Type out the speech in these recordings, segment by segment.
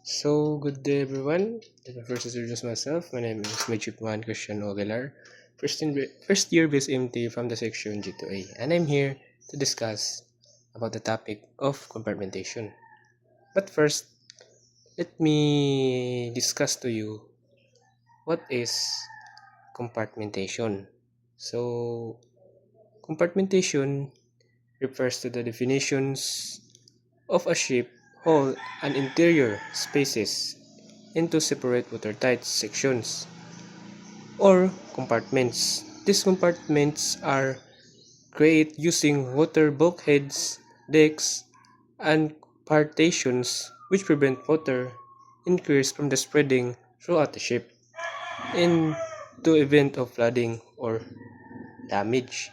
Good day everyone. Let me first introduce myself. My name is Majupan Christian Ogelar, first year base MT from the section G2A, and I'm here to discuss about the topic of compartmentation. But first, let me discuss to you what is compartmentation. So, compartmentation refers to the definitions of a ship, hull, and interior spaces into separate watertight sections or compartments. These compartments are created using water bulkheads, decks, and partitions which prevent water ingress from the spreading throughout the ship in the event of flooding or damage.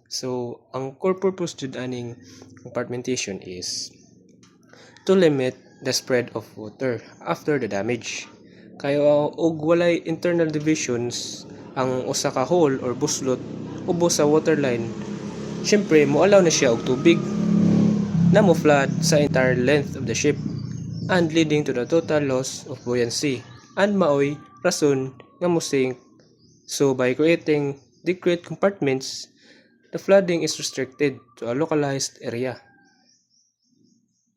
So, ang core purpose jud aning compartmentation is to limit the spread of water after the damage. Kaya og walay internal divisions ang usa ka hole or buslot ubos sa waterline, syempre moalaw na siya og tubig na mo flood sa entire length of the ship and leading to the total loss of buoyancy and maoy rason nga mo sink. So by creating decreed compartments, the flooding is restricted to a localized area.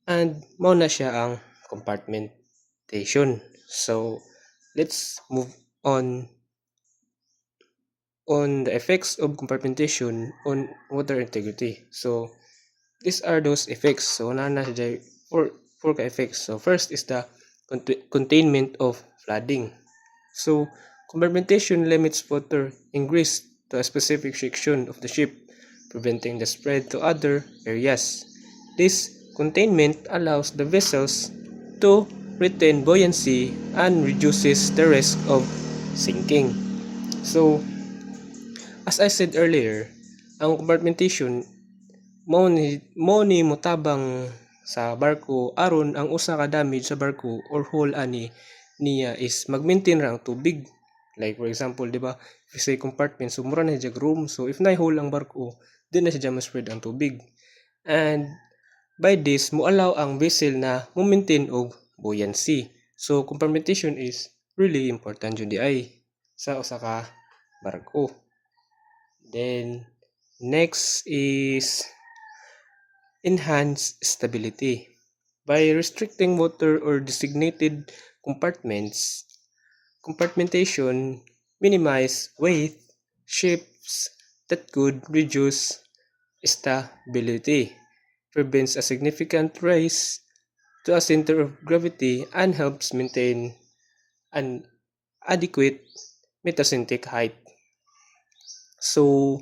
And mao na siya ang compartmentation. So let's move on the effects of compartmentation on water integrity. So these are those effects. So na siya four ka effects. So first is the containment of flooding. So compartmentation limits water ingress to a specific section of the ship, preventing the spread to other areas. This containment allows the vessels to retain buoyancy and reduces the risk of sinking. So, as I said earlier, ang compartmentation mo ni motabang sa barko aron ang usa ka damage sa barko or hull ani niya is mag-maintain ra ang tubig. Like for example, di ba? If you say compartment, so mura na siya room. So if na-hole ang barko, di na siya ma-spread ang tubig. And by this, mo allow ang vessel na mo-maintain og buoyancy. So compartmentation is really important jud di ay sa usa ka barko. Then next is enhance stability. By restricting water or designated compartments, compartmentation minimize weight shifts that could reduce stability, prevents a significant rise to a center of gravity, and helps maintain an adequate metacentric height. So,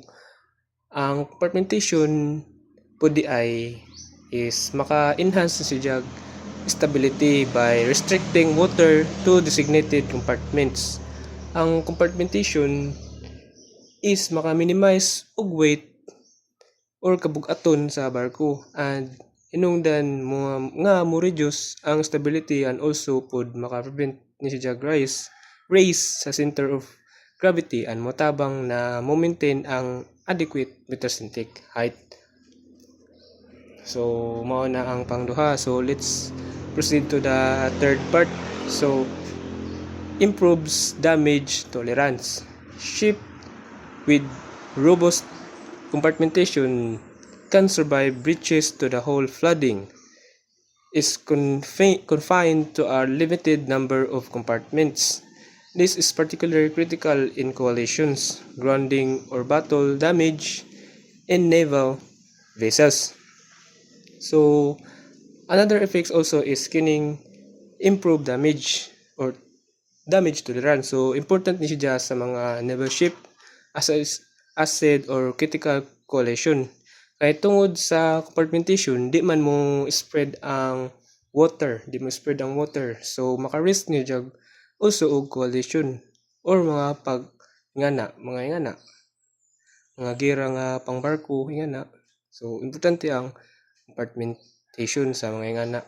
ang compartmentation po di ay is maka-enhance siya stability by restricting water to designated compartments. Ang compartmentation is maka-minimize og weight or kabug-aton sa barko and hinungdan mo nga mo reduce ang stability and also pod maka-prevent ni siya raise sa center of gravity and motabang na mo-maintain ang adequate metacentric height. So mao na ang pangduha. So let's proceed to the third part. So improves damage tolerance. Ship with robust compartmentation can survive breaches to the whole flooding is confined to a limited number of compartments. This is particularly critical in coalitions, grounding, or battle damage in naval vessels. So, another effects also is skinning improve damage or damage tolerance. So, important ni siya sa mga naval ship acid or critical coalition. Kaya tungod sa compartmentation, di man mo spread ang water, di mo spread ang water. So, maka-risk ni jag also og coalition or mga mga ingana, mga gira nga pangbarko, ingana. So, importante ang compartmentation sa mga ingana.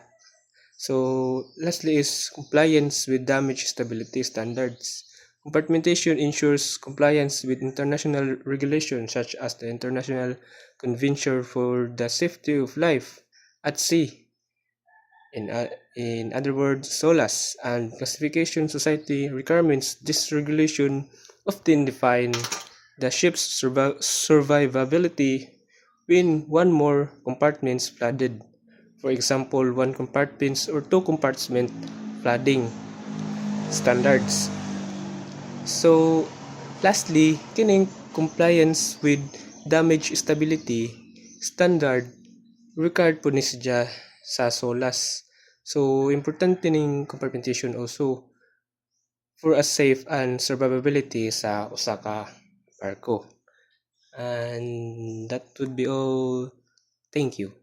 So, lastly is compliance with damage stability standards. Compartmentation ensures compliance with international regulations such as the International Convention for the Safety of Life at Sea In other words, SOLAS and classification society requirements. This regulation often define the ship's survivability when one more compartments flooded. For example, one compartments or two compartment flooding standards. So, lastly, kining compliance with damage stability standard required po ni siya sa SOLAS. So, importante ning compartmentation also for a safe and survivability sa usa ka barko. And that would be all. Thank you.